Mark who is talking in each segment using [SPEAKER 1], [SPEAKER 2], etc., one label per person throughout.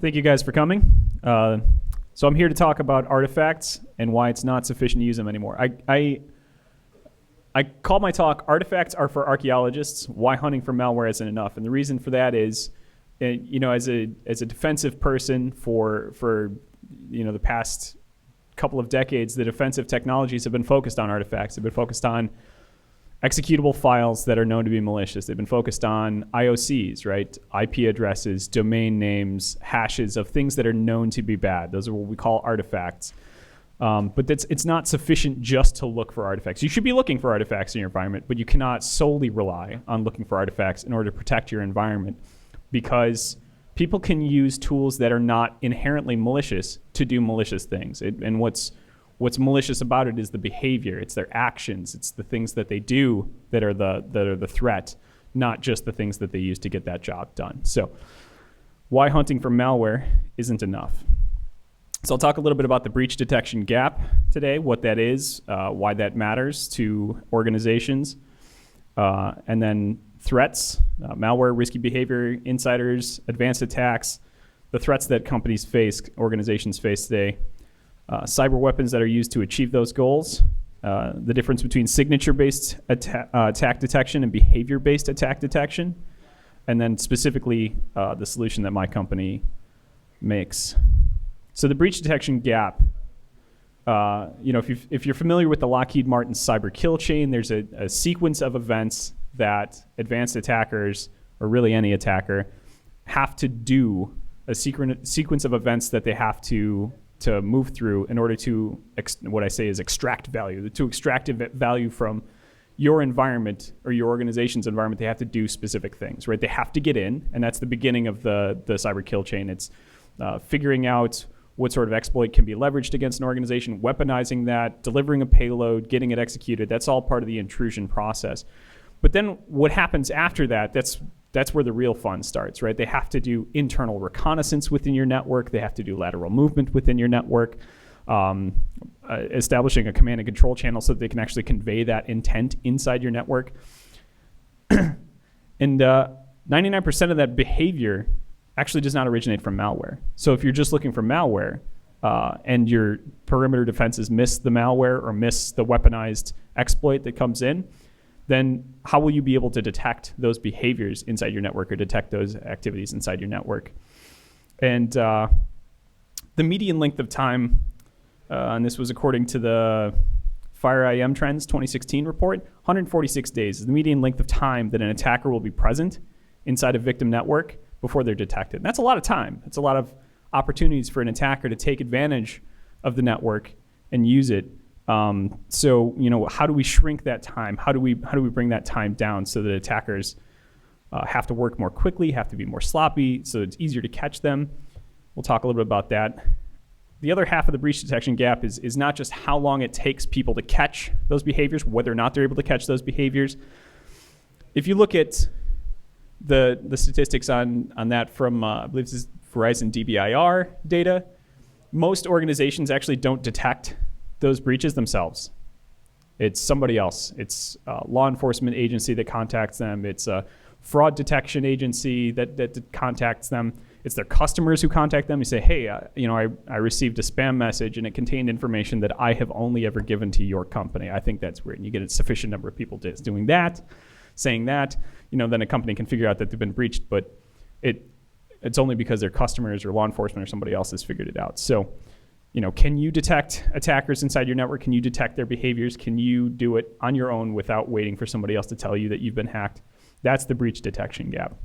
[SPEAKER 1] Thank you guys for coming. So I'm here to talk about artifacts and why it's not sufficient to use them anymore. I call my talk "Artifacts Are for Archaeologists: Why Hunting for Malware Isn't Enough." And the reason for that is, as a defensive person for the past couple of decades, the defensive technologies have been focused on artifacts. They've been focused on executable files that are known to be malicious. They've been focused on IOCs, right? IP addresses, domain names, hashes of things that are known to be bad. Those are what we call artifacts. But it's not sufficient just to look for artifacts. You should be looking for artifacts in your environment, but you cannot solely rely on looking for artifacts in order to protect your environment, because people can use tools that are not inherently malicious to do malicious things. And what's malicious about it is the behavior. It's their actions. It's the things that they do that are the threat, not just the things that they use to get that job done. So why hunting for malware isn't enough. So I'll talk a little bit about the breach detection gap today, what that is, why that matters to organizations, and then threats, malware, risky behavior, insiders, advanced attacks, the threats that companies face, organizations face today, cyber weapons that are used to achieve those goals, the difference between signature-based attack detection and behavior-based attack detection, and then specifically the solution that my company makes. So the breach detection gap, if you're familiar with the Lockheed Martin cyber kill chain, there's a sequence of events that advanced attackers, or really any attacker, have to do, a sequence of events that they have to move through in order to, what I say is extract value. To extract value from your environment or your organization's environment, they have to do specific things, right? They have to get in, and that's the beginning of the cyber kill chain. It's figuring out what sort of exploit can be leveraged against an organization, weaponizing that, delivering a payload, getting it executed. That's all part of the intrusion process. But then what happens after that, that's where the real fun starts, right? They have to do internal reconnaissance within your network. They have to do lateral movement within your network, establishing a command and control channel so that they can actually convey that intent inside your network. And 99% of that behavior actually does not originate from malware. So if you're just looking for malware and your perimeter defenses miss the malware or miss the weaponized exploit that comes in, then how will you be able to detect those behaviors inside your network or detect those activities inside your network? And the median length of time, and this was according to the FireIM Trends 2016 report, 146 days is the median length of time that an attacker will be present inside a victim network before they're detected. And that's a lot of time. It's a lot of opportunities for an attacker to take advantage of the network and use it. So how do we shrink that time? How do we bring that time down so that attackers have to work more quickly, have to be more sloppy, so it's easier to catch them? We'll talk a little bit about that. The other half of the breach detection gap is not just how long it takes people to catch those behaviors, whether or not they're able to catch those behaviors. If you look at the statistics on that from, I believe this is Verizon DBIR data, most organizations actually don't detect those breaches themselves. It's somebody else. It's a law enforcement agency that contacts them. It's a fraud detection agency that contacts them. It's their customers who contact them. You say, hey, I received a spam message and it contained information that I have only ever given to your company. I think that's weird. And you get a sufficient number of people doing that, saying that, then a company can figure out that they've been breached, but it's only because their customers or law enforcement or somebody else has figured it out. So, can you detect attackers inside your network? Can you detect their behaviors? Can you do it on your own without waiting for somebody else to tell you that you've been hacked? That's the breach detection gap.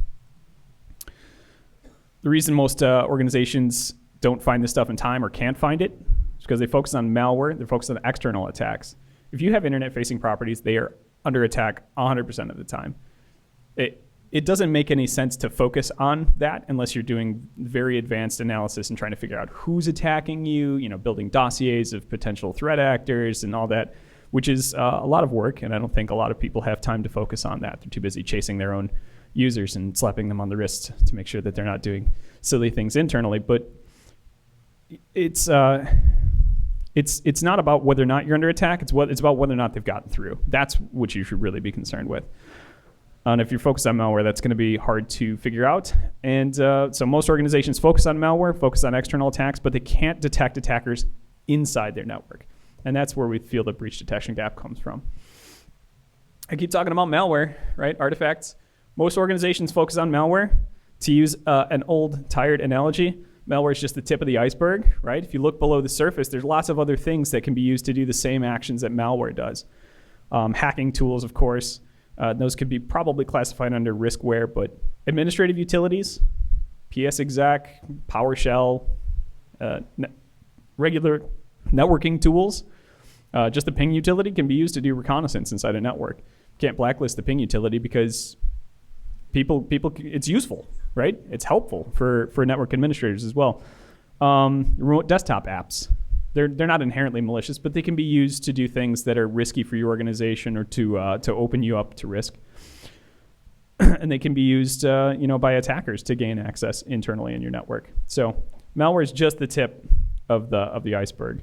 [SPEAKER 1] The reason most organizations don't find this stuff in time or can't find it is because they focus on malware. They're focused on external attacks. If you have internet-facing properties, they are under attack 100% of the time. It doesn't make any sense to focus on that unless you're doing very advanced analysis and trying to figure out who's attacking you, building dossiers of potential threat actors and all that, which is a lot of work, and I don't think a lot of people have time to focus on that. They're too busy chasing their own users and slapping them on the wrist to make sure that they're not doing silly things internally. But it's not about whether or not you're under attack. It's about whether or not they've gotten through. That's what you should really be concerned with. And if you're focused on malware, that's going to be hard to figure out. And so most organizations focus on malware, focus on external attacks, but they can't detect attackers inside their network. And that's where we feel the breach detection gap comes from. I keep talking about malware, right? Artifacts. Most organizations focus on malware. To use an old, tired analogy, malware is just the tip of the iceberg, right? If you look below the surface, there's lots of other things that can be used to do the same actions that malware does. Hacking tools, of course. Those could be probably classified under riskware, but administrative utilities, PSExec, PowerShell, regular networking tools. Just the ping utility can be used to do reconnaissance inside a network. Can't blacklist the ping utility because people, it's useful, right? It's helpful for network administrators as well. Remote desktop apps. They're not inherently malicious, but they can be used to do things that are risky for your organization or to open you up to risk. And they can be used, by attackers to gain access internally in your network. So malware is just the tip of the iceberg.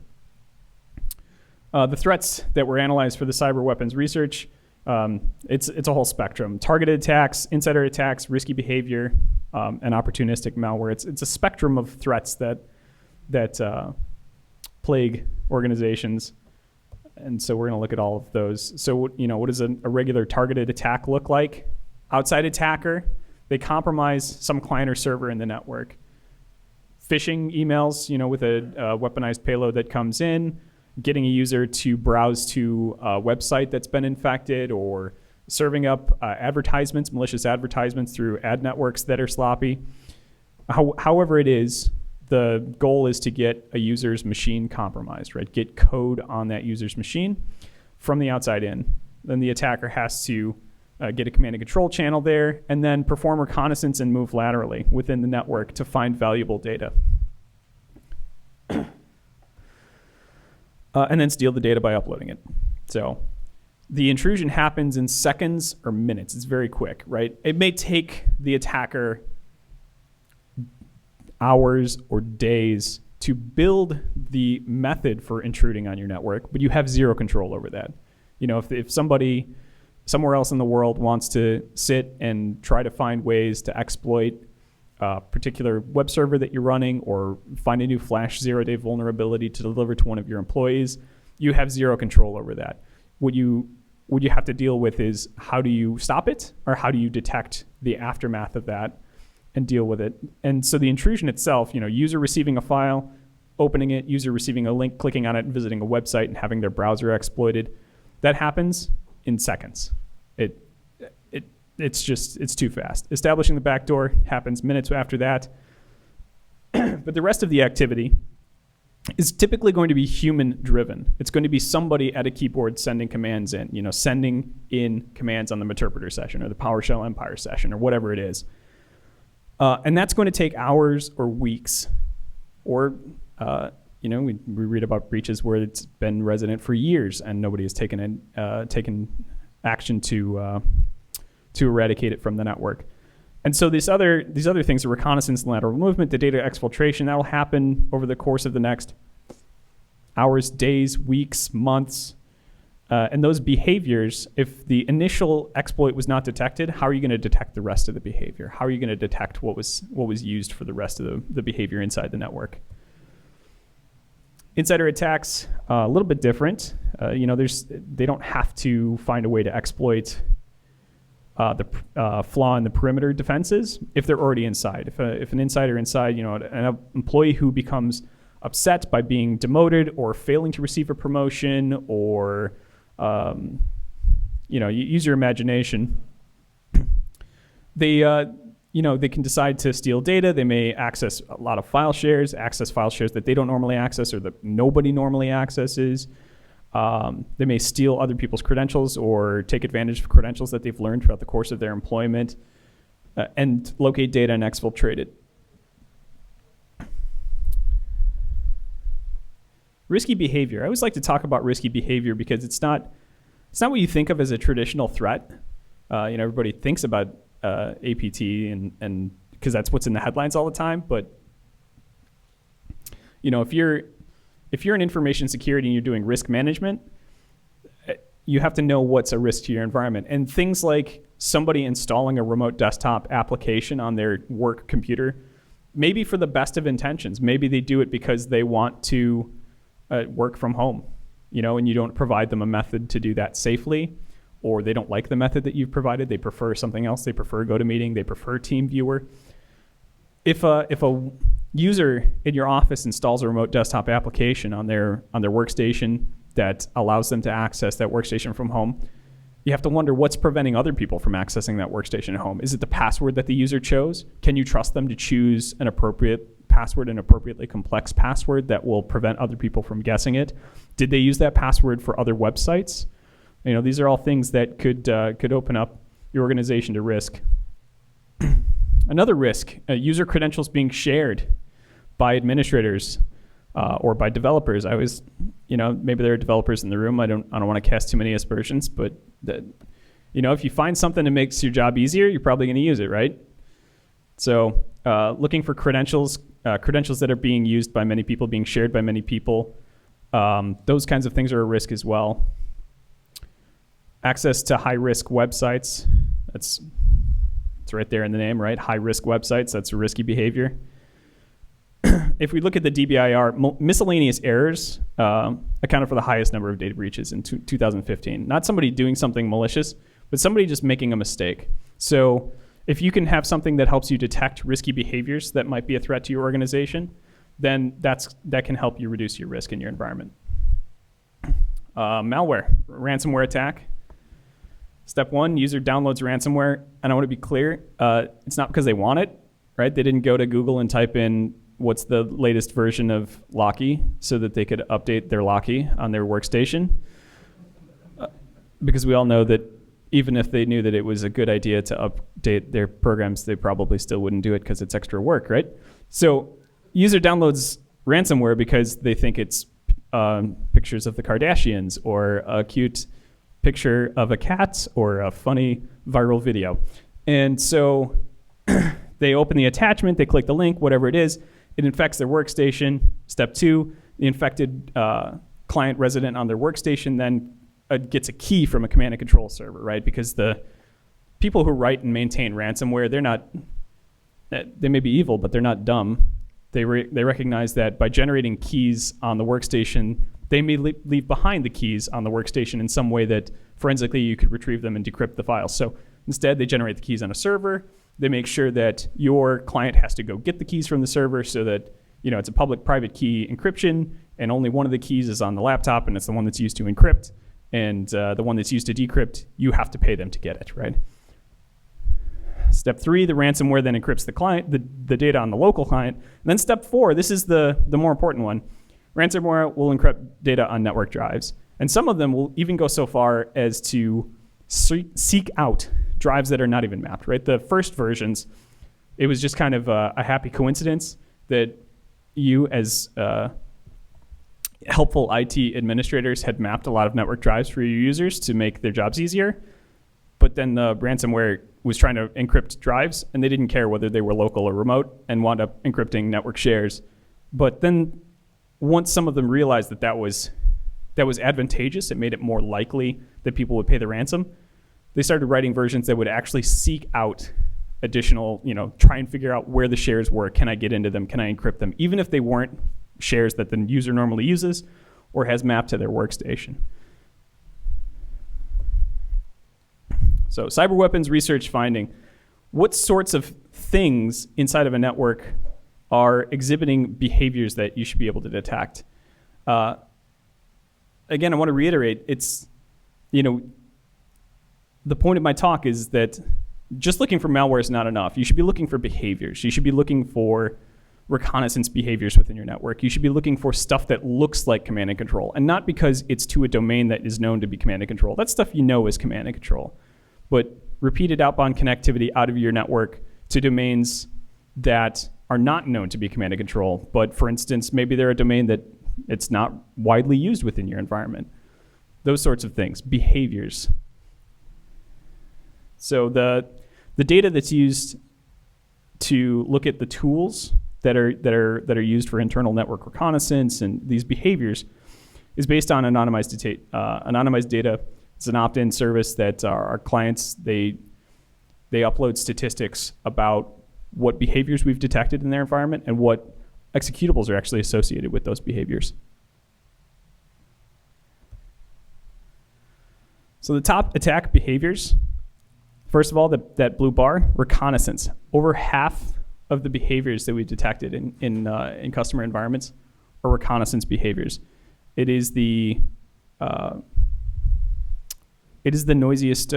[SPEAKER 1] The threats that were analyzed for the cyber weapons research, it's a whole spectrum. Targeted attacks, insider attacks, risky behavior, and opportunistic malware. It's a spectrum of threats that plague organizations. And so we're going to look at all of those. So, what does a regular targeted attack look like? Outside attacker, they compromise some client or server in the network. Phishing emails, with a weaponized payload that comes in, getting a user to browse to a website that's been infected, or serving up advertisements, malicious advertisements through ad networks that are sloppy. However it is, the goal is to get a user's machine compromised, right? Get code on that user's machine from the outside in. Then the attacker has to get a command and control channel there, and then perform reconnaissance and move laterally within the network to find valuable data. And then steal the data by uploading it. So the intrusion happens in seconds or minutes. It's very quick, right? It may take the attacker hours or days to build the method for intruding on your network, but you have zero control over that. If somebody somewhere else in the world wants to sit and try to find ways to exploit a particular web server that you're running, or find a new flash zero-day vulnerability to deliver to one of your employees, you have zero control over that. What you have to deal with is, how do you stop it, or how do you detect the aftermath of that and deal with it? And so the intrusion itself, user receiving a file, opening it, user receiving a link, clicking on it, and visiting a website and having their browser exploited, that happens in seconds. It's too fast. Establishing the backdoor happens minutes after that. But the rest of the activity is typically going to be human driven. It's going to be somebody at a keyboard sending commands in, sending in commands on the Meterpreter session or the PowerShell Empire session or whatever it is. And that's going to take hours or weeks, or we read about breaches where it's been resident for years and nobody has taken action to eradicate it from the network. And so these other things, the reconnaissance and lateral movement, the data exfiltration, that will happen over the course of the next hours, days, weeks, months. And those behaviors, if the initial exploit was not detected, how are you going to detect the rest of the behavior? How are you going to detect what was used for the rest of the behavior inside the network? Insider attacks, a little bit different. They don't have to find a way to exploit the flaw in the perimeter defenses if they're already inside. If an insider inside, an employee who becomes upset by being demoted or failing to receive a promotion, or you use your imagination. They can decide to steal data. They may access a lot of file shares that they don't normally access or that nobody normally accesses. They may steal other people's credentials or take advantage of credentials that they've learned throughout the course of their employment, and locate data and exfiltrate it. Risky behavior. I always like to talk about risky behavior because it's not what you think of as a traditional threat. Everybody thinks about APT and because that's what's in the headlines all the time. But if you're in information security and you're doing risk management, you have to know what's a risk to your environment. And things like somebody installing a remote desktop application on their work computer, maybe for the best of intentions. Maybe they do it because they want to work from home, and you don't provide them a method to do that safely, or they don't like the method that you've provided. They prefer something else. They prefer GoToMeeting. They prefer TeamViewer. If a user in your office installs a remote desktop application on their workstation that allows them to access that workstation from home, you have to wonder what's preventing other people from accessing that workstation at home. Is it the password that the user chose? Can you trust them to choose an appropriate password, an appropriately complex password that will prevent other people from guessing it? Did they use that password for other websites? These are all things that could open up your organization to risk. Another risk, user credentials being shared by administrators or by developers. I always, maybe there are developers in the room. I don't want to cast too many aspersions, but if you find something that makes your job easier, you're probably going to use it, right? So looking for credentials that are being used by many people, being shared by many people, those kinds of things are a risk as well. Access to high-risk websites. It's right there in the name, right? High-risk websites, that's a risky behavior. If we look at the DBIR, miscellaneous errors accounted for the highest number of data breaches in 2015. Not somebody doing something malicious, but somebody just making a mistake. So if you can have something that helps you detect risky behaviors that might be a threat to your organization, then that can help you reduce your risk in your environment. Malware, ransomware attack. Step one, user downloads ransomware. And I want to be clear, it's not because they want it, right? They didn't go to Google and type in what's the latest version of Locky so that they could update their Locky on their workstation. Because we all know that even if they knew that it was a good idea to update their programs, they probably still wouldn't do it because it's extra work, right? So user downloads ransomware because they think it's pictures of the Kardashians or a cute picture of a cat or a funny viral video. And so they open the attachment, they click the link, whatever it is, it infects their workstation. Step two, the infected client resident on their workstation then gets a key from a command and control server, right? Because the people who write and maintain ransomware, they may be evil, but they're not dumb. They recognize that by generating keys on the workstation, they may leave behind the keys on the workstation in some way that forensically you could retrieve them and decrypt the files. So instead, they generate the keys on a server. They make sure that your client has to go get the keys from the server so that it's a public-private key encryption, and only one of the keys is on the laptop, and it's the one that's used to encrypt. And the one that's used to decrypt, you have to pay them to get it, right? Step three, the ransomware then encrypts the client, the data on the local client. And then step four, this is the more important one. Ransomware will encrypt data on network drives. And some of them will even go so far as to seek out drives that are not even mapped, right? The first versions, it was just kind of a happy coincidence that you as helpful IT administrators had mapped a lot of network drives for your users to make their jobs easier. But then the ransomware was trying to encrypt drives, and they didn't care whether they were local or remote, and wound up encrypting network shares. But then once some of them realized that was advantageous, it made it more likely that people would pay the ransom, they started writing versions that would actually seek out additional, try and figure out where the shares were. Can I get into them? Can I encrypt them? Even if they weren't shares that the user normally uses or has mapped to their workstation. So cyber weapons research finding. What sorts of things inside of a network are exhibiting behaviors that you should be able to detect? Again, I want to reiterate, it's, the point of my talk is that just looking for malware is not enough. You should be looking for behaviors. You should be looking for reconnaissance behaviors within your network. You should be looking for stuff that looks like command and control, and not because it's to a domain that is known to be command and control. That stuff is command and control. But repeated outbound connectivity out of your network to domains that are not known to be command and control, but for instance, maybe they're a domain that it's not widely used within your environment. Those sorts of things, behaviors. So the data that's used to look at the tools that are used for internal network reconnaissance and these behaviors is based on anonymized data It's an opt-in service that our clients, they upload statistics about what behaviors we've detected in their environment and what executables are actually associated with those behaviors. So the top attack behaviors, first of all, that blue bar, reconnaissance. Over half of the behaviors that we've detected in customer environments are reconnaissance behaviors. It is the noisiest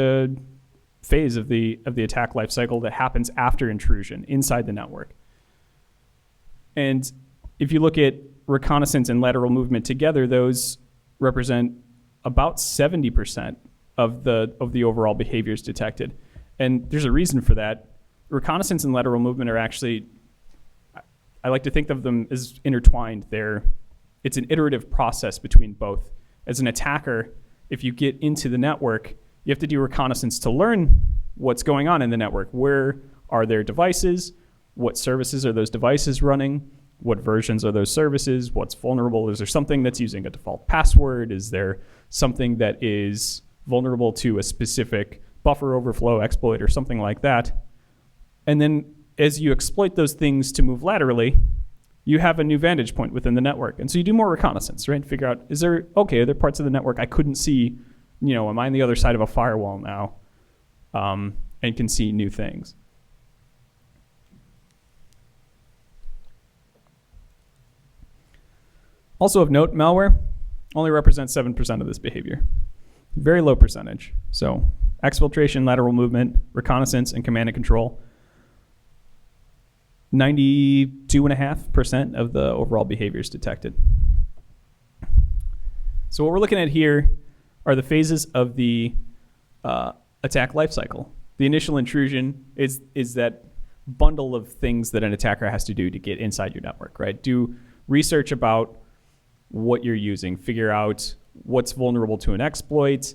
[SPEAKER 1] phase of the attack lifecycle that happens after intrusion inside the network. And if you look at reconnaissance and lateral movement together, those represent about 70% of the overall behaviors detected. And there's a reason for that. Reconnaissance and lateral movement are actually, I like to think of them as intertwined. It's an iterative process between both. As an attacker, if you get into the network, you have to do reconnaissance to learn what's going on in the network. Where are their devices? What services are those devices running? What versions are those services? What's vulnerable? Is there something that's using a default password? Is there something that is vulnerable to a specific buffer overflow exploit or something like that? And then as you exploit those things to move laterally, you have a new vantage point within the network. And so you do more reconnaissance, right? Figure out, are there parts of the network I couldn't see? Am I on the other side of a firewall now? And can see new things. Also of note, malware only represents 7% of this behavior. Very low percentage. So exfiltration, lateral movement, reconnaissance, and command and control, 92.5% of the overall behaviors detected. So what we're looking at here are the phases of the attack lifecycle. The initial intrusion is that bundle of things that an attacker has to do to get inside your network, right? Do research about what you're using, figure out what's vulnerable to an exploit,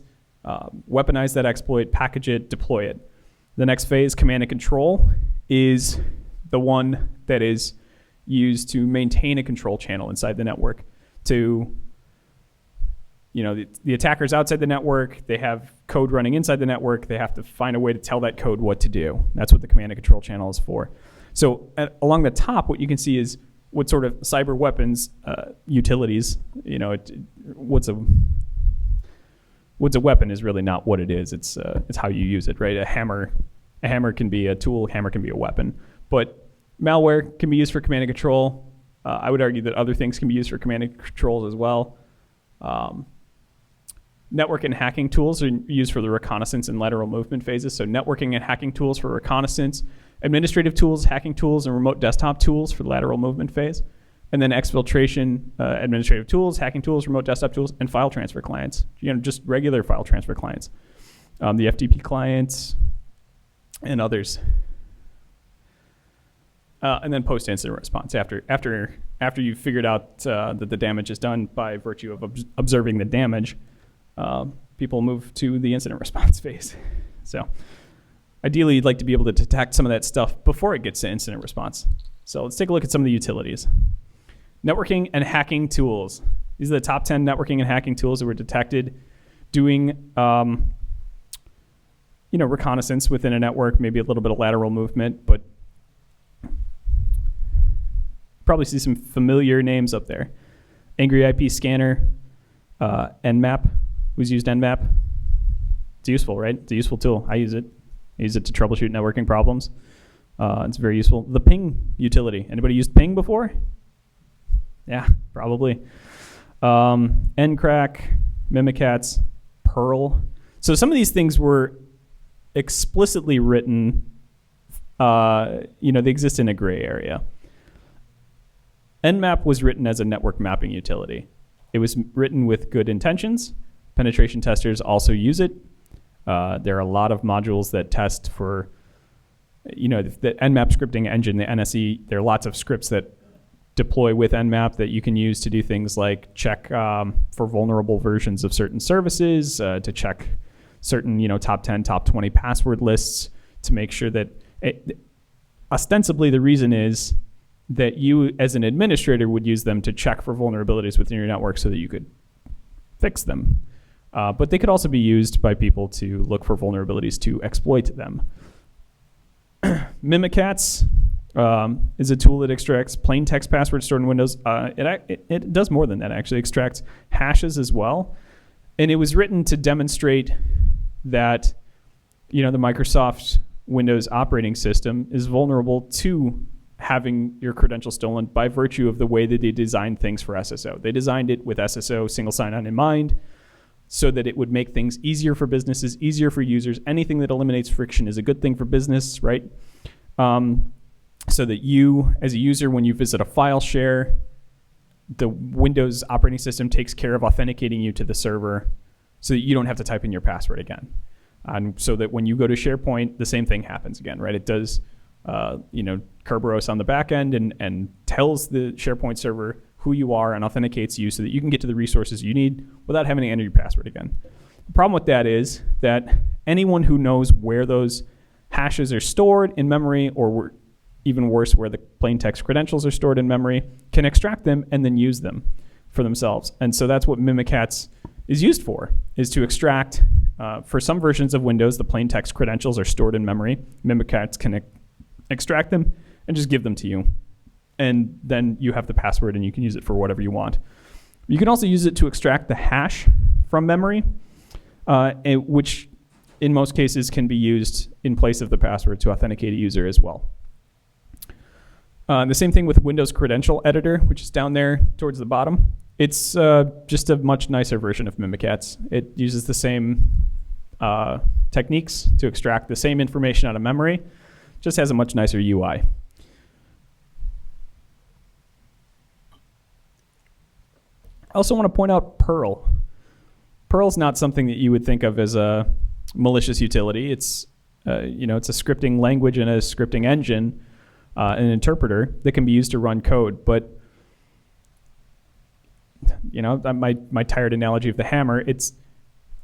[SPEAKER 1] weaponize that exploit, package it, deploy it. The next phase, command and control, is the one that is used to maintain a control channel inside the network. To, the attackers outside the network, they have code running inside the network. They have to find a way to tell that code what to do. That's what the command and control channel is for. So along the top, what you can see is what sort of cyber weapons utilities. What's a weapon is really not what it is. It's how you use it, right? A hammer can be a tool. Hammer can be a weapon. But malware can be used for command and control. I would argue that other things can be used for command and controls as well. Network and hacking tools are used for the reconnaissance and lateral movement phases. So networking and hacking tools for reconnaissance, administrative tools, hacking tools, and remote desktop tools for the lateral movement phase. And then exfiltration, administrative tools, hacking tools, remote desktop tools, and file transfer clients. Just regular file transfer clients. The FTP clients and others. And then post-incident response after you've figured out that the damage is done by virtue of observing the damage, people move to the incident response phase. So ideally, you'd like to be able to detect some of that stuff before it gets to incident response. So let's take a look at some of the utilities. Networking and hacking tools. These are the top 10 networking and hacking tools that were detected doing reconnaissance within a network, maybe a little bit of lateral movement, but probably see some familiar names up there. Angry IP Scanner, Nmap. Who's used Nmap? It's useful, right? It's a useful tool. I use it. I use it to troubleshoot networking problems. It's very useful. The ping utility. Anybody used ping before? Yeah, probably. Ncrack, Mimikatz, Perl. So some of these things were explicitly written, they exist in a gray area. Nmap was written as a network mapping utility. It was written with good intentions. Penetration testers also use it. There are a lot of modules that test for, the Nmap scripting engine, the NSE. There are lots of scripts that deploy with Nmap that you can use to do things like check for vulnerable versions of certain services, to check certain, top 10, top 20 password lists, to make sure that ostensibly the reason is that you as an administrator would use them to check for vulnerabilities within your network so that you could fix them. But they could also be used by people to look for vulnerabilities to exploit them. Mimikatz is a tool that extracts plain text passwords stored in Windows. It does more than that, actually. It extracts hashes as well. And it was written to demonstrate that, the Microsoft Windows operating system is vulnerable to having your credentials stolen by virtue of the way that they designed things for SSO. They designed it with SSO single sign-on in mind so that it would make things easier for businesses, easier for users. Anything that eliminates friction is a good thing for business, right? So that you, as a user, when you visit a file share, the Windows operating system takes care of authenticating you to the server so that you don't have to type in your password again. And so that when you go to SharePoint, the same thing happens again, right? It does, Kerberos on the back end and tells the SharePoint server who you are and authenticates you so that you can get to the resources you need without having to enter your password again. The problem with that is that anyone who knows where those hashes are stored in memory, or even worse, where the plain text credentials are stored in memory, can extract them and then use them for themselves. And so that's what Mimikatz is used for, is to extract, for some versions of Windows, the plain text credentials are stored in memory. Mimikatz can extract them and just give them to you. And then you have the password and you can use it for whatever you want. You can also use it to extract the hash from memory, which in most cases can be used in place of the password to authenticate a user as well. The same thing with Windows Credential Editor, which is down there towards the bottom. It's just a much nicer version of Mimikatz. It uses the same techniques to extract the same information out of memory, just has a much nicer UI. I also want to point out Perl. Perl's not something that you would think of as a malicious utility. It's it's a scripting language and a scripting engine, an interpreter that can be used to run code. But my tired analogy of the hammer, it's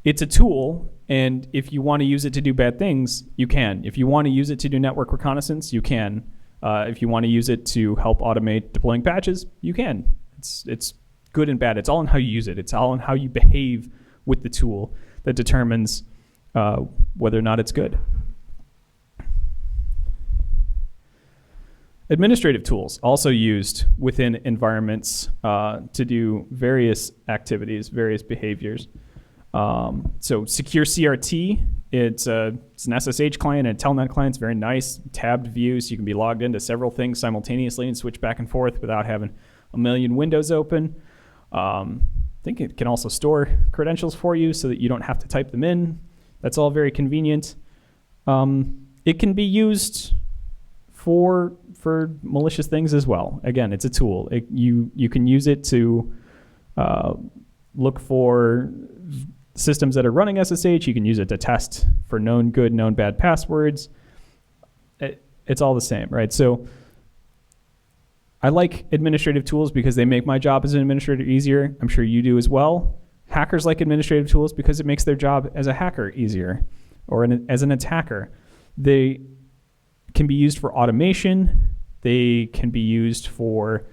[SPEAKER 1] a tool, and if you want to use it to do bad things, you can. If you want to use it to do network reconnaissance, you can. If you want to use it to help automate deploying patches, you can. It's good and bad. It's all in how you use it. It's all in how you behave with the tool that determines whether or not it's good. Administrative tools also used within environments to do various activities, various behaviors. So secure CRT, it's an SSH client and a Telnet client. It's very nice, tabbed views. You can be logged into several things simultaneously and switch back and forth without having a million windows open. I think it can also store credentials for you so that you don't have to type them in. That's all very convenient. It can be used for malicious things as well. Again, it's a tool. You can use it to look for systems that are running SSH. You can use it to test for known good, known bad passwords. It's all the same, right? So I like administrative tools because they make my job as an administrator easier. I'm sure you do as well. Hackers like administrative tools because it makes their job as a hacker easier, or as an attacker. They can be used for automation. They can be used for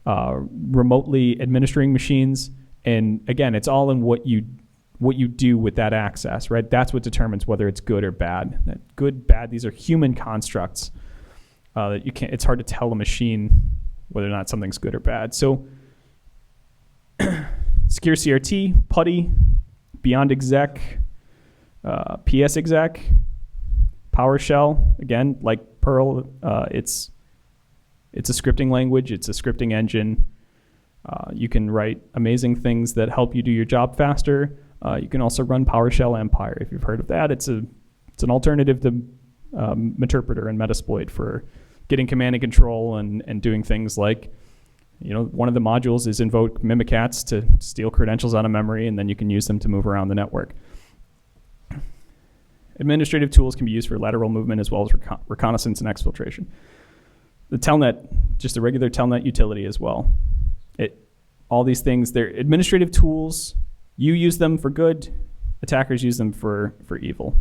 [SPEAKER 1] remotely administering machines. And again, it's all in what you do with that access, right? That's what determines whether it's good or bad. That good, bad, these are human constructs that you can't. It's hard to tell a machine whether or not something's good or bad. So secure CRT, PuTTY, Beyond Exec, PS Exec, PowerShell, again, like Perl, it's a scripting language, it's a scripting engine. You can write amazing things that help you do your job faster. You can also run PowerShell Empire, if you've heard of that. It's an alternative to Meterpreter and Metasploit for getting command and control and doing things like, one of the modules is invoke Mimikatz to steal credentials out of memory, and then you can use them to move around the network. Administrative tools can be used for lateral movement as well as reconnaissance and exfiltration. The Telnet, just a regular Telnet utility as well. All these things, they're administrative tools. You use them for good. Attackers use them for evil.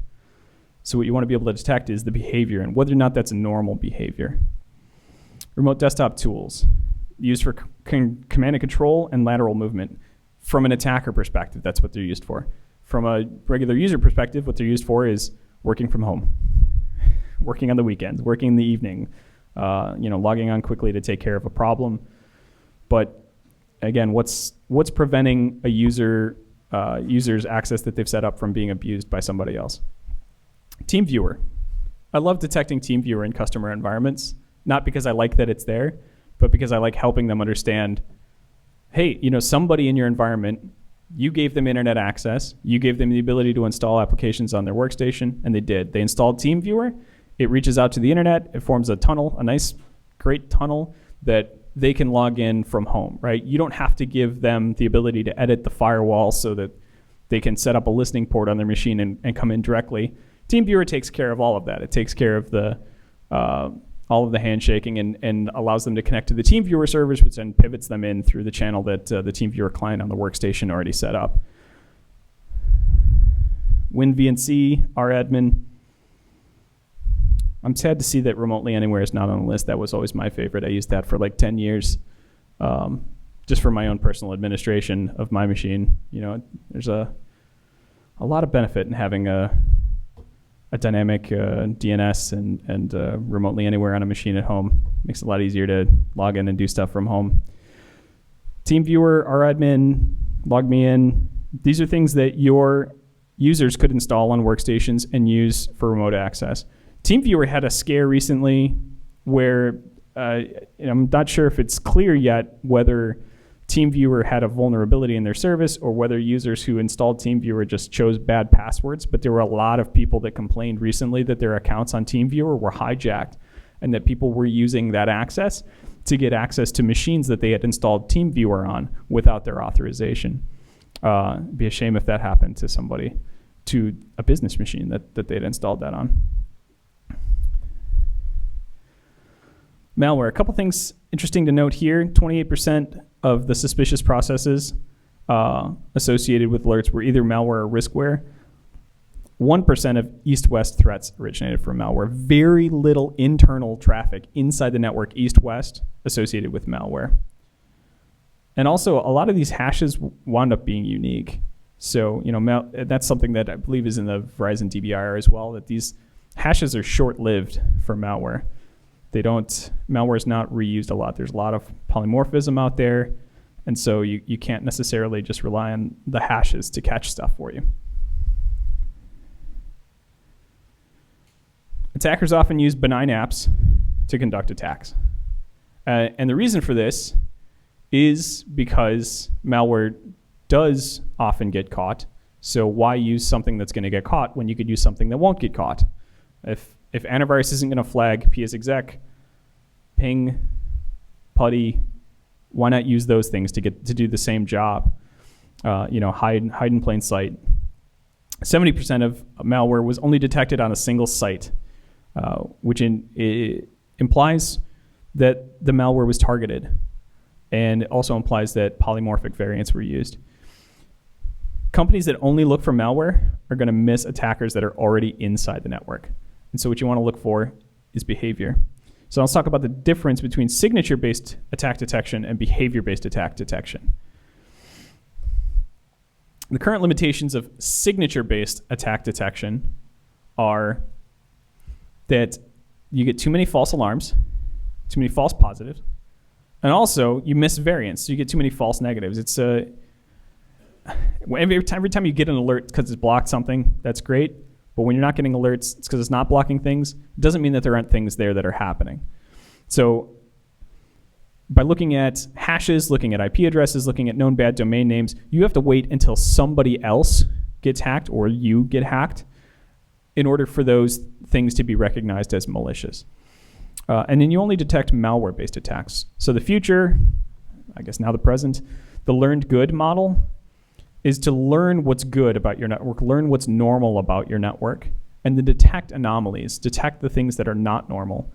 [SPEAKER 1] So what you want to be able to detect is the behavior and whether or not that's a normal behavior. Remote desktop tools used for command and control and lateral movement. From an attacker perspective, that's what they're used for. from a regular user perspective, what they're used for is working from home, working on the weekends, working in the evening, logging on quickly to take care of a problem. But again, what's preventing a user's access that they've set up from being abused by somebody else? TeamViewer. I love detecting TeamViewer in customer environments, not because I like that it's there, but because I like helping them understand, hey, somebody in your environment, you gave them internet access, you gave them the ability to install applications on their workstation, and they did. They installed TeamViewer. It reaches out to the internet. It forms a tunnel, a nice, great tunnel that they can log in from home, right? You don't have to give them the ability to edit the firewall so that they can set up a listening port on their machine and come in directly. TeamViewer takes care of all of that. It takes care of all of the handshaking and allows them to connect to the TeamViewer servers, which then pivots them in through the channel that the TeamViewer client on the workstation already set up. WinVNC, RAdmin. I'm sad to see that Remotely Anywhere is not on the list. That was always my favorite. I used that for like 10 years, just for my own personal administration of my machine. There's a lot of benefit in having a dynamic DNS and Remotely Anywhere on a machine at home. Makes it a lot easier to log in and do stuff from home. TeamViewer, RAdmin, LogMeIn. These are things that your users could install on workstations and use for remote access. TeamViewer had a scare recently where I'm not sure if it's clear yet whether TeamViewer had a vulnerability in their service or whether users who installed TeamViewer just chose bad passwords, but there were a lot of people that complained recently that their accounts on TeamViewer were hijacked and that people were using that access to get access to machines that they had installed TeamViewer on without their authorization. It'd be a shame if that happened to somebody, to a business machine that they'd installed that on. Malware. A couple things interesting to note here. 28% of the suspicious processes associated with alerts were either malware or riskware. 1% of east-west threats originated from malware. Very little internal traffic inside the network east-west associated with malware. And also, a lot of these hashes wound up being unique. So, that's something that I believe is in the Verizon DBIR as well, that these hashes are short-lived for malware. Malware is not reused a lot. There's a lot of polymorphism out there, and so you can't necessarily just rely on the hashes to catch stuff for you. Attackers often use benign apps to conduct attacks. And the reason for this is because malware does often get caught. So why use something that's going to get caught when you could use something that won't get caught? If antivirus isn't going to flag PSExec, ping, putty, why not use those things to do the same job? Hide in plain sight. 70% of malware was only detected on a single site, which implies that the malware was targeted, and also implies that polymorphic variants were used. Companies that only look for malware are going to miss attackers that are already inside the network. And so what you want to look for is behavior. So let's talk about the difference between signature-based attack detection and behavior-based attack detection. The current limitations of signature-based attack detection are that you get too many false alarms, too many false positives, and also you miss variants, so you get too many false negatives. It's every time you get an alert because it's blocked something, that's great. But when you're not getting alerts, it's because it's not blocking things. It doesn't mean that there aren't things there that are happening. So by looking at hashes, looking at IP addresses, looking at known bad domain names, you have to wait until somebody else gets hacked or you get hacked in order for those things to be recognized as malicious. And then you only detect malware-based attacks. So the future, I guess now the present, the learned good model is to learn what's good about your network, learn what's normal about your network, and then detect anomalies, detect the things that are not normal.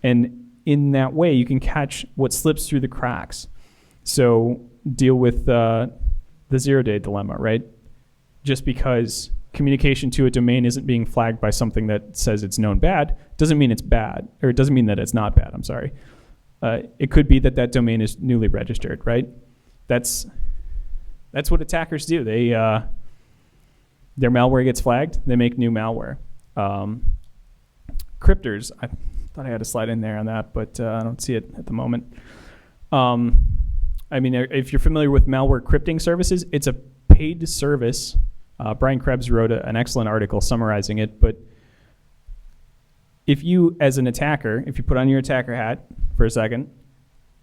[SPEAKER 1] And in that way, you can catch what slips through the cracks. So deal with the zero-day dilemma, right? Just because communication to a domain isn't being flagged by something that says it's known bad, doesn't mean it's bad, or it doesn't mean that it's not bad, I'm sorry. It could be that domain is newly registered, right? That's what attackers do. their malware gets flagged, they make new malware. Cryptors, I thought I had a slide in there on that, but I don't see it at the moment. I mean, if you're familiar with malware crypting services, it's a paid service. Brian Krebs wrote an excellent article summarizing it, but if you, as an attacker, if you put on your attacker hat for a second,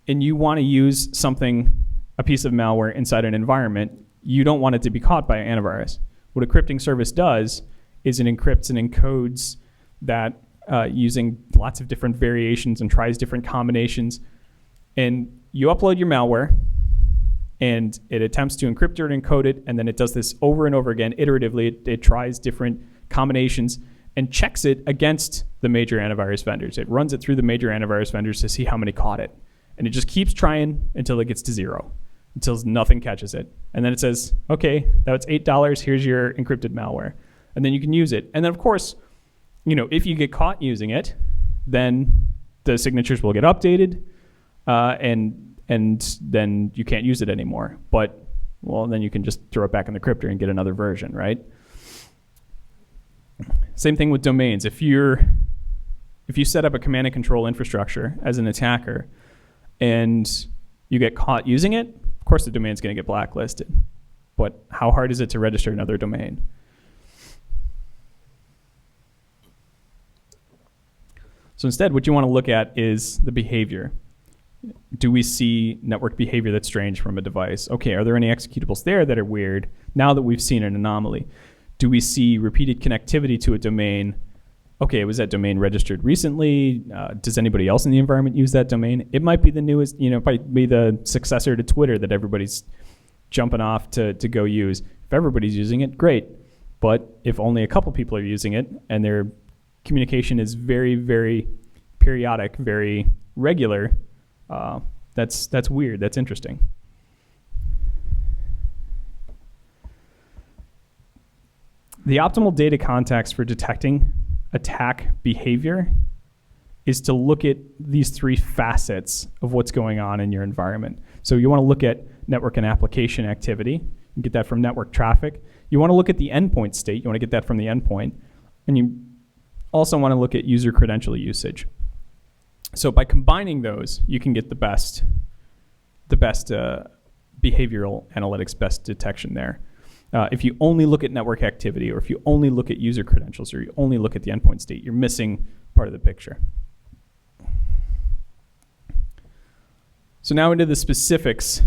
[SPEAKER 1] and you want to use something, a piece of malware inside an environment, you don't want it to be caught by an antivirus. What a crypting service does is it encrypts and encodes that using lots of different variations and tries different combinations. And you upload your malware, and it attempts to encrypt it and encode it, and then it does this over and over again, iteratively. It tries different combinations and checks it against the major antivirus vendors. It runs it through the major antivirus vendors to see how many caught it. And it just keeps trying until it gets to 0, until nothing catches it. And then it says, okay, that's $8, here's your encrypted malware. And then you can use it. And then, of course, if you get caught using it, then the signatures will get updated, and then you can't use it anymore. But, well, then you can just throw it back in the cryptor and get another version, right? Same thing with domains. If you set up a command and control infrastructure as an attacker and you get caught using it, of course the domain's going to get blacklisted. But how hard is it to register another domain? So instead, what you want to look at is the behavior. Do we see network behavior that's strange from a device? Okay, are there any executables there that are weird now that we've seen an anomaly? Do we see repeated connectivity to a domain? Okay, was that domain registered recently? Does anybody else in the environment use that domain? It might be the newest, it might be the successor to Twitter that everybody's jumping off to go use. If everybody's using it, great. But if only a couple people are using it and their communication is very, very periodic, very regular, that's weird. That's interesting. The optimal data context for detecting attack behavior is to look at these 3 facets of what's going on in your environment. So you want to look at network and application activity. You get that from network traffic. You want to look at the endpoint state. You want to get that from the endpoint. And you also want to look at user credential usage. So by combining those, you can get the best behavioral analytics, best detection there. If you only look at network activity, or if you only look at user credentials, or you only look at the endpoint state, you're missing part of the picture. So now into the specifics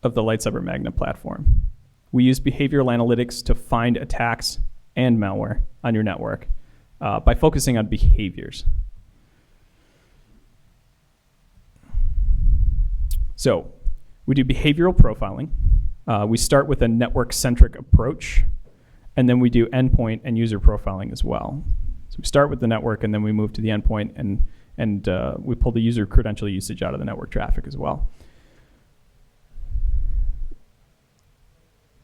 [SPEAKER 1] of the LightCyber Magna platform. We use behavioral analytics to find attacks and malware on your network by focusing on behaviors. So we do behavioral profiling. We start with a network-centric approach, and then we do endpoint and user profiling as well. So we start with the network, and then we move to the endpoint, and we pull the user credential usage out of the network traffic as well.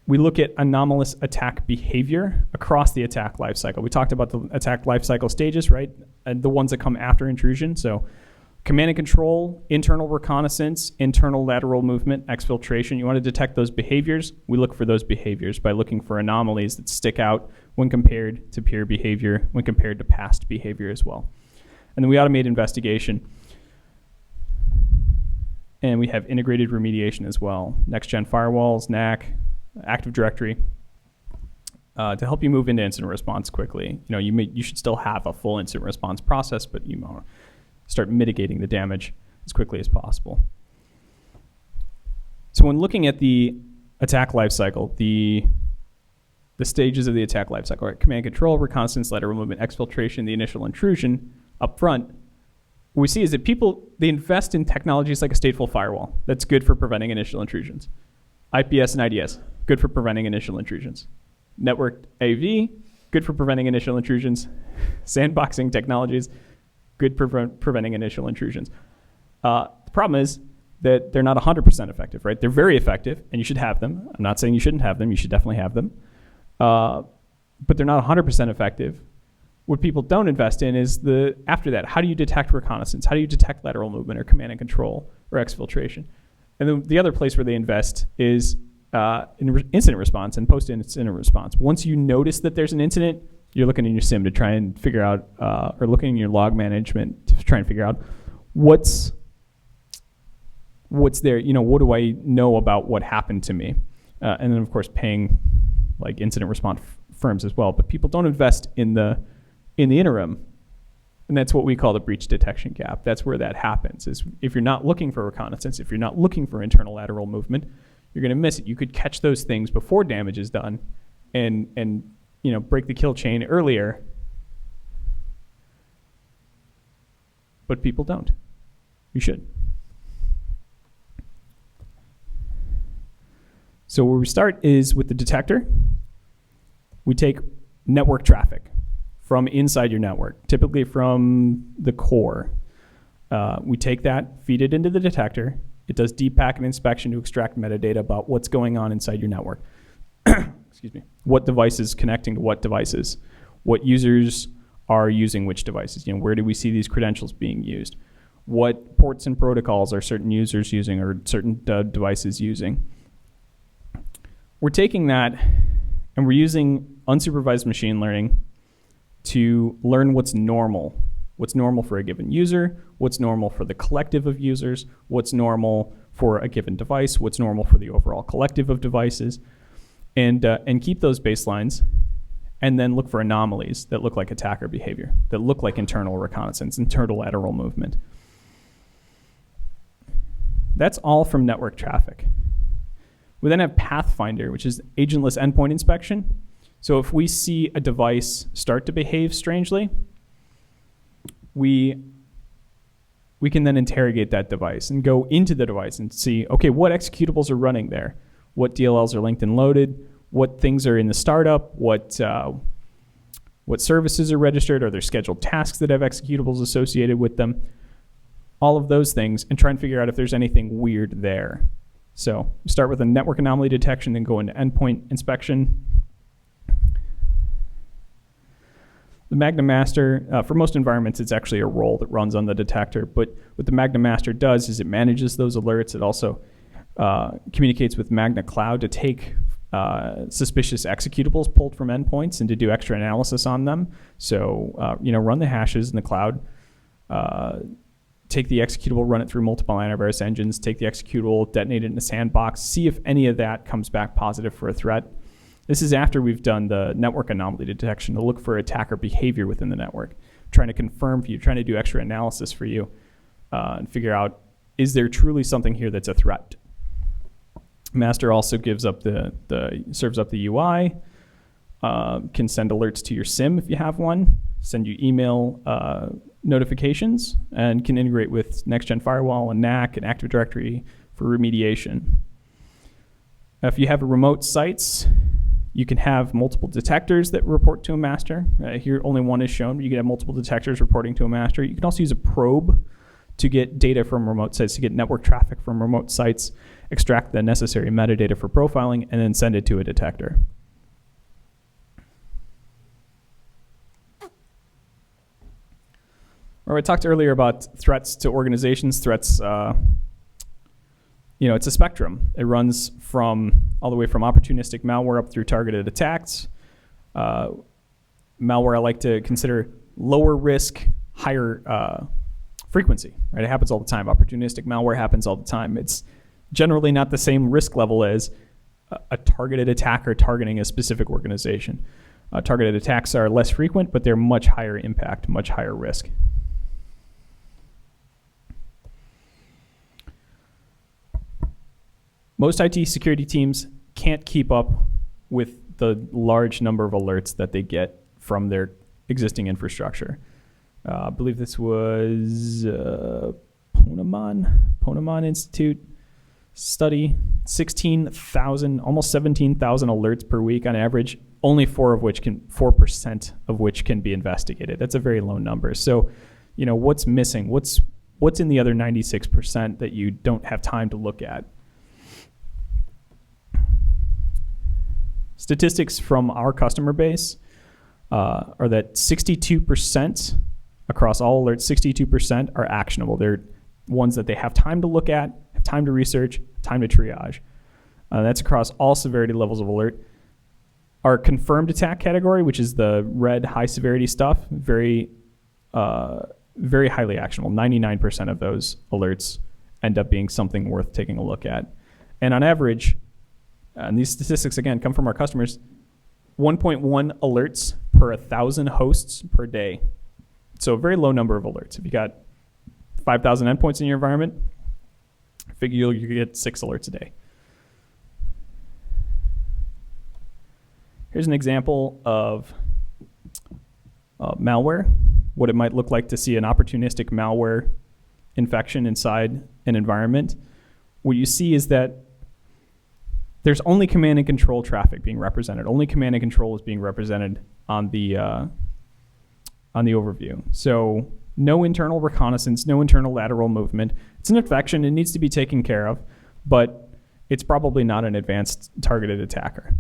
[SPEAKER 1] We look at anomalous attack behavior across the attack lifecycle. We talked about the attack lifecycle stages, right? And the ones that come after intrusion. So command and control, internal reconnaissance, internal lateral movement, exfiltration. You want to detect those behaviors. We look for those behaviors by looking for anomalies that stick out when compared to peer behavior, when compared to past behavior as well. And then we automate investigation. And we have integrated remediation as well. Next-gen firewalls, NAC, Active Directory, to help you move into incident response quickly. You should still have a full incident response process, but you want to start mitigating the damage as quickly as possible. So when looking at the attack lifecycle, the stages of the attack lifecycle, right? Command control, reconnaissance, lateral movement, exfiltration, the initial intrusion up front, what we see is that people, they invest in technologies like a stateful firewall that's good for preventing initial intrusions. IPS and IDS, good for preventing initial intrusions. Networked AV, good for preventing initial intrusions. Sandboxing technologies, good for preventing initial intrusions. The problem is that they're not 100% effective, right? They're very effective, and you should have them. I'm not saying you shouldn't have them. You should definitely have them. But they're not 100% effective. What people don't invest in is after that, how do you detect reconnaissance? How do you detect lateral movement or command and control or exfiltration? And then the other place where they invest is incident response and post-incident response. Once you notice that there's an incident, you're looking in your SIM to try and figure out, or looking in your log management to try and figure out what's there. What do I know about what happened to me? And then, of course, paying like incident response firms as well. But people don't invest in the interim. And that's what we call the breach detection gap. That's where that happens, is if you're not looking for reconnaissance, if you're not looking for internal lateral movement, you're going to miss it. You could catch those things before damage is done and break the kill chain earlier. But people don't. You should. So where we start is with the detector. We take network traffic from inside your network, typically from the core. We take that, feed it into the detector. It does deep packet inspection to extract metadata about what's going on inside your network. Excuse me. What devices connecting to what devices? What users are using which devices? Where do we see these credentials being used? What ports and protocols are certain users using or certain devices using? We're taking that and we're using unsupervised machine learning to learn what's normal for a given user, what's normal for the collective of users, what's normal for a given device, what's normal for the overall collective of devices, and keep those baselines, and then look for anomalies that look like attacker behavior, that look like internal reconnaissance, internal lateral movement. That's all from network traffic. We then have Pathfinder, which is agentless endpoint inspection. So if we see a device start to behave strangely, we can then interrogate that device and go into the device and see, okay, what executables are running there? What DLLs are linked and loaded? What things are in the startup? What services are registered? Are there scheduled tasks that have executables associated with them? All of those things, and try and figure out if there's anything weird there. So we start with a network anomaly detection, then go into endpoint inspection. The Magna Master, for most environments, it's actually a role that runs on the detector. But what the Magna Master does is it manages those alerts. It also communicates with Magna Cloud to take suspicious executables pulled from endpoints and to do extra analysis on them. So, run the hashes in the cloud, take the executable, run it through multiple antivirus engines, take the executable, detonate it in a sandbox, see if any of that comes back positive for a threat. This is after we've done the network anomaly detection to look for attacker behavior within the network, trying to confirm for you, trying to do extra analysis for you, and figure out, is there truly something here that's a threat? Master also gives up serves up the UI, can send alerts to your SIM if you have one, send you email notifications, and can integrate with Next-Gen Firewall and NAC and Active Directory for remediation. If you have remote sites, you can have multiple detectors that report to a master. Here, only one is shown, but you can have multiple detectors reporting to a master. You can also use a probe to get data from remote sites, to get network traffic from remote sites, extract the necessary metadata for profiling, and then send it to a detector. I talked earlier about threats to organizations. Threats, it's a spectrum. It runs all the way from opportunistic malware up through targeted attacks. Malware I like to consider lower risk, higher frequency. Right? It happens all the time. Opportunistic malware happens all the time. It's generally not the same risk level as a targeted attacker targeting a specific organization. Targeted attacks are less frequent, but they're much higher impact, much higher risk. Most IT security teams can't keep up with the large number of alerts that they get from their existing infrastructure. I believe this was Ponemon Institute study, 16,000, almost 17,000 alerts per week on average, only 4% of which can be investigated. That's a very low number. So, what's missing? What's in the other 96% that you don't have time to look at? Statistics from our customer base are that 62% across all alerts, 62% are actionable. They're ones that they have time to look at, have time to research, time to triage. That's across all severity levels of alert. Our confirmed attack category, which is the red high severity stuff, very highly actionable. 99% of those alerts end up being something worth taking a look at. And on average, and these statistics again come from our customers, 1.1 alerts per 1,000 hosts per day. So a very low number of alerts. If you got 5,000 endpoints in your environment, figure you get 6 alerts a day. Here's an example of malware, what it might look like to see an opportunistic malware infection inside an environment. What you see is that there's only command and control traffic being represented. Only command and control is being represented on the overview. So no internal reconnaissance, no internal lateral movement. It's an infection. It needs to be taken care of, but it's probably not an advanced targeted attacker.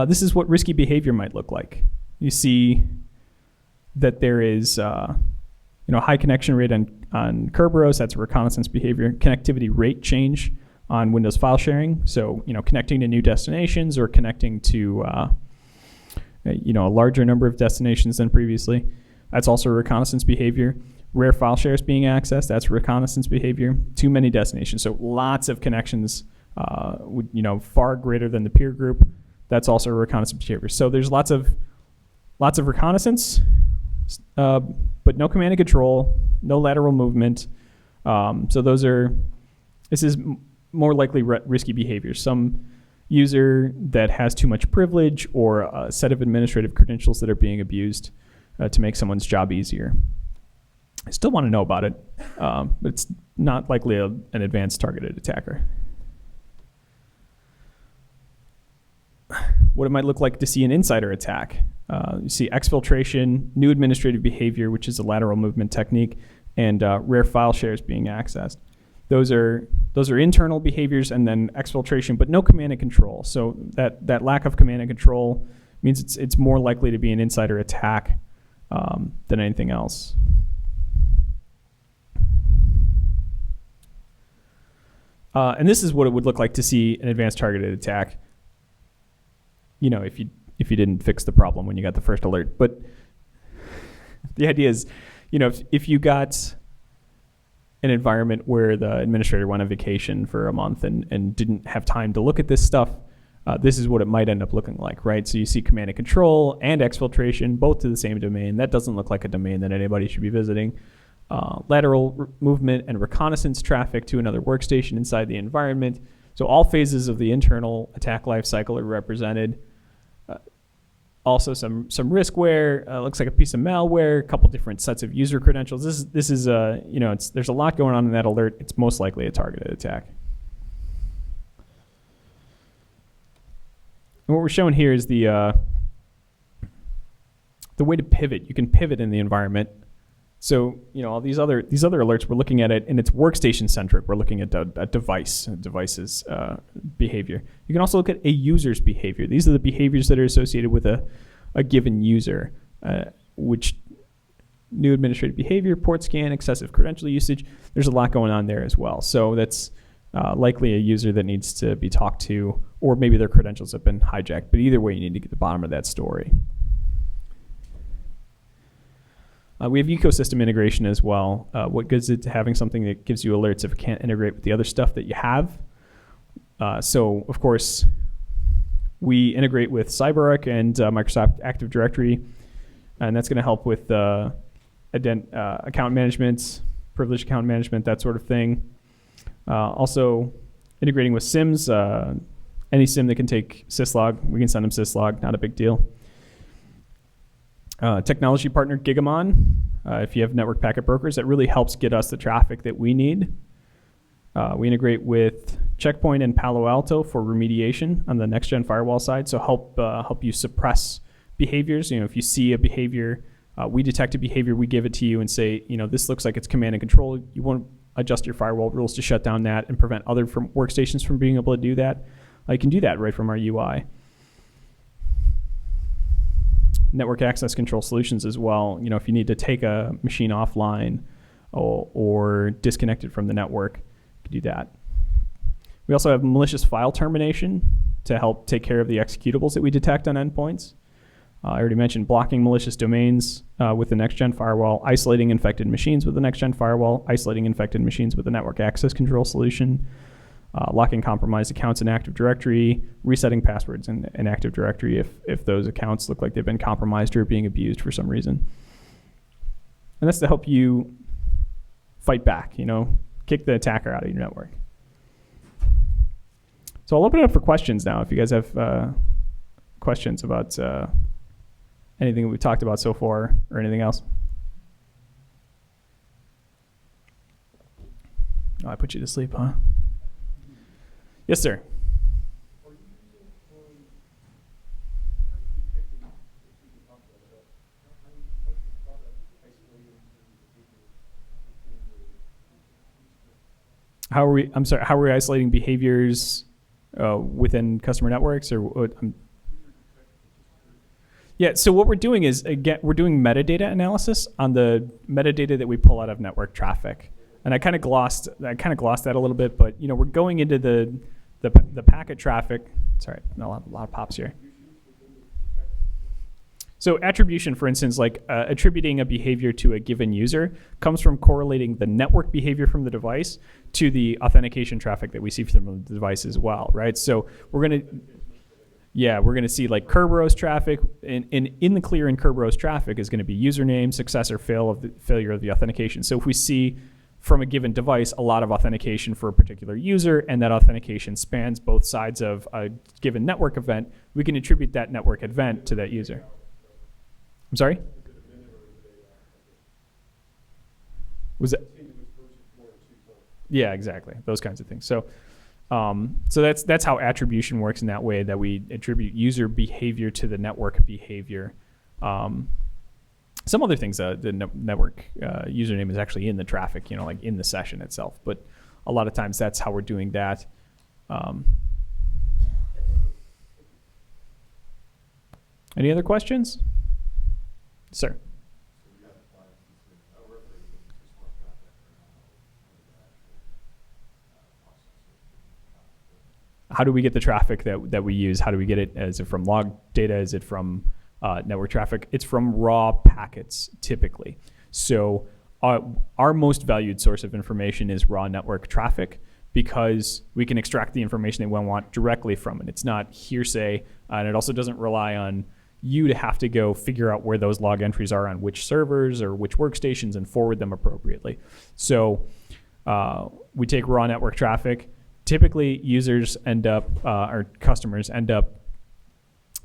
[SPEAKER 1] This is what risky behavior might look like. You see that there is high connection rate on Kerberos, that's reconnaissance behavior. Connectivity rate change on Windows file sharing. So, connecting to new destinations or connecting to a larger number of destinations than previously. That's also reconnaissance behavior. Rare file shares being accessed, that's reconnaissance behavior. Too many destinations, so lots of connections, far greater than the peer group. That's also reconnaissance behavior. So there's lots of reconnaissance, but no command and control, no lateral movement. This is more likely risky behavior. Some user that has too much privilege or a set of administrative credentials that are being abused to make someone's job easier. I still want to know about it, but it's not likely an advanced targeted attacker. What it might look like to see an insider attack. You see exfiltration, new administrative behavior, which is a lateral movement technique, and rare file shares being accessed. Those are internal behaviors, and then exfiltration, but no command and control. So that lack of command and control means it's more likely to be an insider attack than anything else. And this is what it would look like to see an advanced targeted attack. If you didn't fix the problem when you got the first alert. But the idea is, if you got an environment where the administrator went on vacation for a month and didn't have time to look at this stuff, this is what it might end up looking like, right? So you see command and control and exfiltration, both to the same domain. That doesn't look like a domain that anybody should be visiting. Lateral movement and reconnaissance traffic to another workstation inside the environment. So all phases of the internal attack lifecycle are represented. Also some riskware, looks like a piece of malware, a couple different sets of user credentials. This is there's a lot going on in that alert. It's most likely a targeted attack. And what we're showing here is the way to pivot. You can pivot in the environment. So all these other alerts, we're looking at it, and it's workstation centric. We're looking at devices behavior. You can also look at a user's behavior. These are the behaviors that are associated with a given user, which new administrative behavior, port scan, excessive credential usage. There's a lot going on there as well. So that's likely a user that needs to be talked to, or maybe their credentials have been hijacked. But either way, you need to get to the bottom of that story. We have ecosystem integration as well. What goes into having something that gives you alerts if it can't integrate with the other stuff that you have? So, of course, we integrate with CyberArk and Microsoft Active Directory, and that's going to help with account management, privileged account management, that sort of thing. Also, integrating with SIMs. Any SIM that can take syslog, we can send them syslog, not a big deal. Technology partner Gigamon, if you have network packet brokers, that really helps get us the traffic that we need. We integrate with Checkpoint and Palo Alto for remediation on the next-gen firewall side, so help you suppress behaviors. If you see a behavior, we detect a behavior, we give it to you and say, this looks like it's command and control. You won't adjust your firewall rules to shut down that and prevent other workstations from being able to do that. You can do that right from our UI. Network access control solutions as well. If you need to take a machine offline, or disconnected from the network. You can do that. We also have malicious file termination to help take care of the executables that we detect on endpoints. I already mentioned blocking malicious domains with the next-gen firewall, isolating infected machines with the next-gen firewall, isolating infected machines with the network access control solution, locking compromised accounts in Active Directory, resetting passwords in Active Directory if those accounts look like they've been compromised or being abused for some reason. And that's to help you fight back, kick the attacker out of your network. So I'll open it up for questions now if you guys have questions about anything we've talked about so far or anything else. Oh, I put you to sleep, huh? Yes, sir. How are we isolating behaviors within customer networks, or what? Yeah, so what we're doing is, again, we're doing metadata analysis on the metadata that we pull out of network traffic. And I kind of glossed that a little bit, but we're going into the packet traffic. Sorry, a lot of pops here. So attribution, for instance, like attributing a behavior to a given user comes from correlating the network behavior from the device to the authentication traffic that we see from the device as well, right? So we're going to see like Kerberos traffic. In the clear in Kerberos traffic is going to be username, success, or failure of the authentication. So if we see from a given device a lot of authentication for a particular user, and that authentication spans both sides of a given network event, we can attribute that network event to that user. I'm sorry? Was it? Yeah, exactly. Those kinds of things. So that's how attribution works in that way, that we attribute user behavior to the network behavior. Some other things, the network username is actually in the traffic, like in the session itself. But a lot of times that's how we're doing that. Any other questions? Sir. How do we get the traffic that we use? How do we get it? Is it from log data? Is it from network traffic? It's from raw packets, typically. So our most valued source of information is raw network traffic, because we can extract the information that we want directly from it. It's not hearsay, and it also doesn't rely on you to have to go figure out where those log entries are on which servers or which workstations and forward them appropriately. So we take raw network traffic. Typically, users end up, or customers end up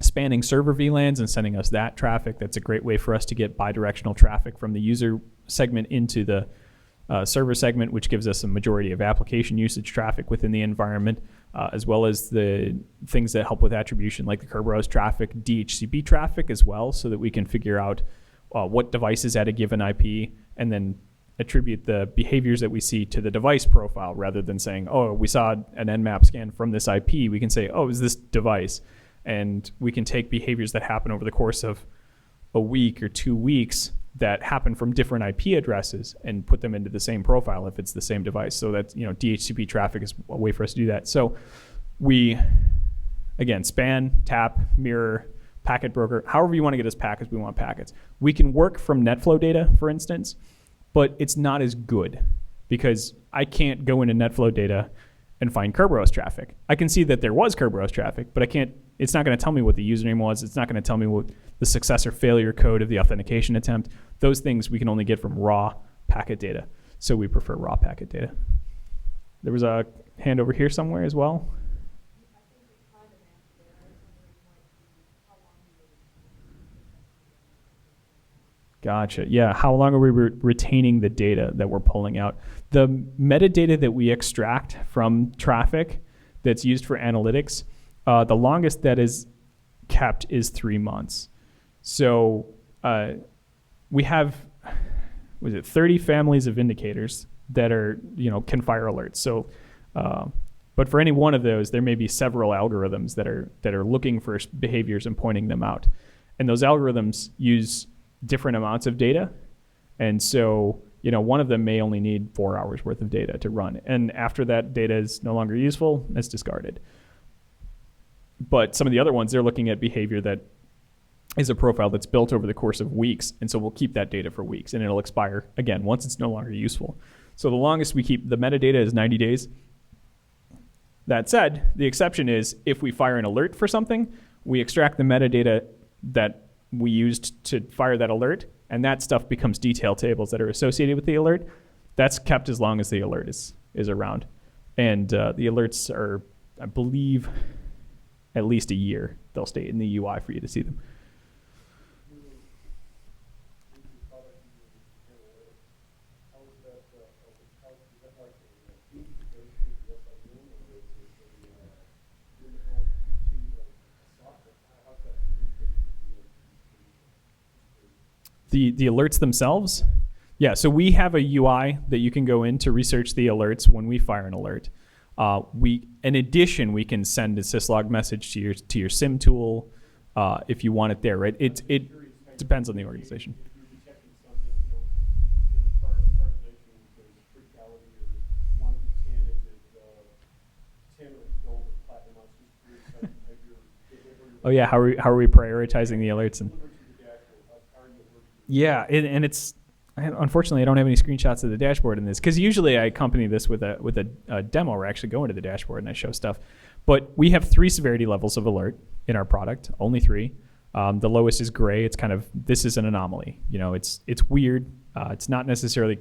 [SPEAKER 1] spanning server VLANs and sending us that traffic. That's a great way for us to get bidirectional traffic from the user segment into the server segment, which gives us a majority of application usage traffic within the environment, as well as the things that help with attribution, like the Kerberos traffic, DHCP traffic as well, so that we can figure out what device is at a given IP, and then attribute the behaviors that we see to the device profile, rather than saying, oh, we saw an Nmap scan from this IP. We can say, oh, is this device? And we can take behaviors that happen over the course of a week or 2 weeks that happen from different IP addresses and put them into the same profile if it's the same device. So that's, DHCP traffic is a way for us to do that. So we, again, span, tap, mirror, packet broker, however you want to get us packets, we want packets. We can work from NetFlow data, for instance, but it's not as good, because I can't go into NetFlow data and find Kerberos traffic. I can see that there was Kerberos traffic, but it's not going to tell me what the username was. It's not going to tell me what the success or failure code of the authentication attempt. Those things we can only get from raw packet data. So we prefer raw packet data. There was a hand over here somewhere as well. Gotcha. Yeah. How long are we retaining the data that we're pulling out? The metadata that we extract from traffic that's used for analytics, the longest that is kept is 3 months. So we have, 30 families of indicators that are, can fire alerts. So, but for any one of those, there may be several algorithms that are looking for behaviors and pointing them out. And those algorithms use different amounts of data. And so one of them may only need 4 hours worth of data to run. And after that data is no longer useful, it's discarded. But some of the other ones, they're looking at behavior that is a profile that's built over the course of weeks. And so we'll keep that data for weeks and it'll expire again once it's no longer useful. So the longest we keep the metadata is 90 days. That said, the exception is if we fire an alert for something, we extract the metadata that we used to fire that alert, and that stuff becomes detail tables that are associated with the alert. That's kept as long as the alert is around. And the alerts are, I believe, at least a year. They'll stay in the UI for you to see them. The alerts themselves? Yeah, so we have a UI that you can go in to research the alerts when we fire an alert. In addition, we can send a syslog message to your SIM tool if you want it there, right? It depends on the organization. Oh yeah, how are we prioritizing the alerts? Yeah, and it's unfortunately I don't have any screenshots of the dashboard in this because usually I accompany this with a demo where I actually go into the dashboard and I show stuff. But we have 3 severity levels of alert in our product, only 3. The lowest is gray. It's kind of, this is an anomaly. It's weird. It's not necessarily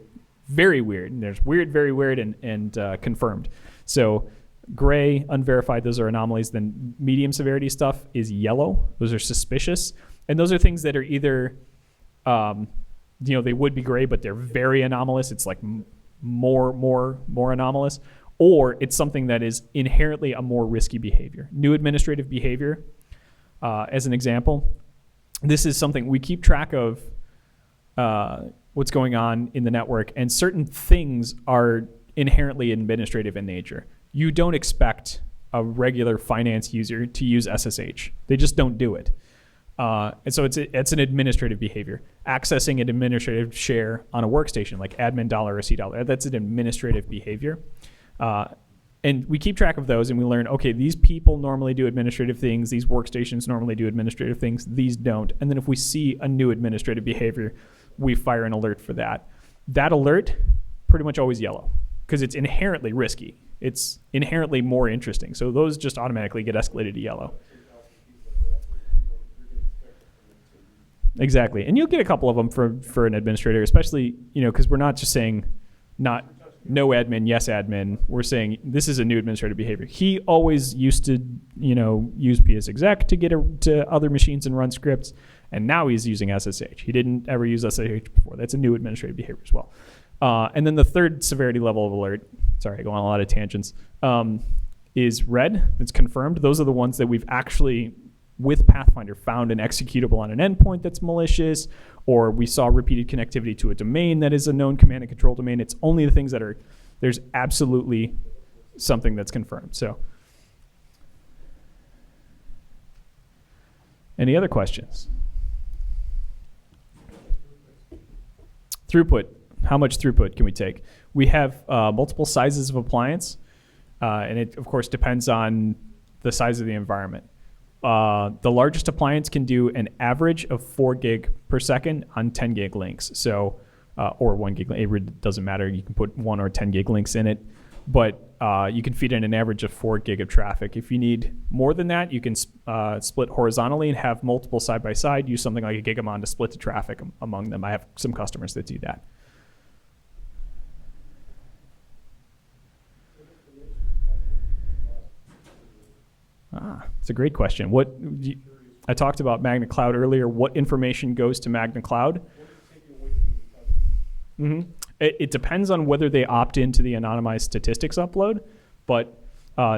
[SPEAKER 1] very weird. And there's weird, very weird, and confirmed. So gray, unverified, those are anomalies. Then medium severity stuff is yellow. Those are suspicious. And those are things that are either they would be gray, but they're very anomalous. It's like more anomalous, or it's something that is inherently a more risky behavior. New administrative behavior, as an example, this is something we keep track of what's going on in the network, and certain things are inherently administrative in nature. You don't expect a regular finance user to use SSH. They just don't do it. And so it's an administrative behavior. Accessing an administrative share on a workstation, like admin dollar or $, that's an administrative behavior. And we keep track of those and we learn, okay, these people normally do administrative things. These workstations normally do administrative things. These don't. And then if we see a new administrative behavior, we fire an alert for that. That alert, pretty much always yellow because it's inherently risky. It's inherently more interesting. So those just automatically get escalated to yellow. Exactly. And you'll get a couple of them for an administrator, especially, because we're not just saying no admin, yes admin. We're saying this is a new administrative behavior. He always used to, use PSExec to get to other machines and run scripts, and now he's using SSH. He didn't ever use SSH before. That's a new administrative behavior as well. And then the third severity level of alert, sorry, I go on a lot of tangents, is red. It's confirmed. Those are the ones that we've actually, with Pathfinder, found an executable on an endpoint that's malicious, or we saw repeated connectivity to a domain that is a known command and control domain. It's only the things that are, there's absolutely something that's confirmed. So, any other questions? Throughput. How much throughput can we take? We have multiple sizes of appliance, and it, of course, depends on the size of the environment. The largest appliance can do an average of 4 gig per second on 10 gig links. So, or 1 gig, it doesn't matter. You can put 1 or 10 gig links in it, but you can feed in an average of 4 gig of traffic. If you need more than that, you can split horizontally and have multiple side by side. Use something like a Gigamon to split the traffic among them. I have some customers that do that. It's a great question. I talked about Magna Cloud earlier. What information goes to Magna Cloud? Mm-hmm. It depends on whether they opt into the anonymized statistics upload. But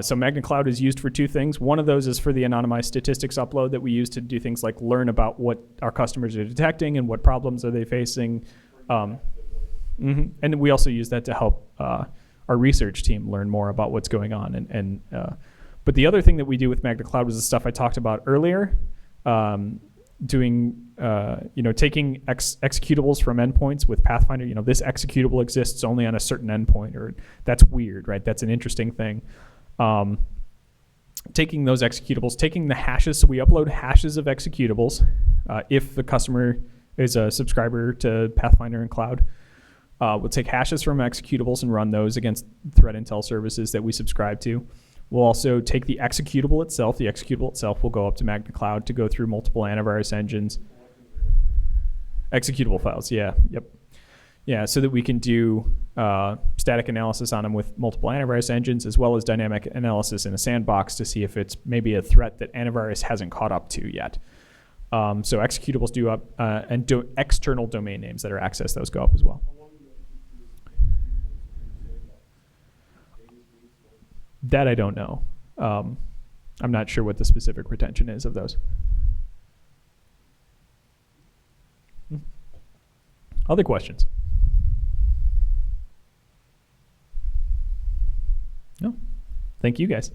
[SPEAKER 1] so Magna Cloud is used for 2 things. One of those is for the anonymized statistics upload that we use to do things like learn about what our customers are detecting and what problems are they facing. Mm-hmm. And we also use that to help our research team learn more about what's going on. But the other thing that we do with Magna Cloud was the stuff I talked about earlier. doing, taking executables from endpoints with Pathfinder. This executable exists only on a certain endpoint, or that's weird, right? That's an interesting thing. Taking those executables, taking the hashes. So we upload hashes of executables if the customer is a subscriber to Pathfinder and Cloud. We'll take hashes from executables and run those against threat intel services that we subscribe to. We'll also take the executable itself. The executable itself will go up to Magna Cloud to go through multiple antivirus engines. Executable files, yeah, yep. Yeah, so that we can do static analysis on them with multiple antivirus engines, as well as dynamic analysis in a sandbox to see if it's maybe a threat that antivirus hasn't caught up to yet. So executables do up, and external domain names that are accessed, those go up as well. That I don't know. I'm not sure what the specific retention is of those. Other questions? No. Thank you, guys.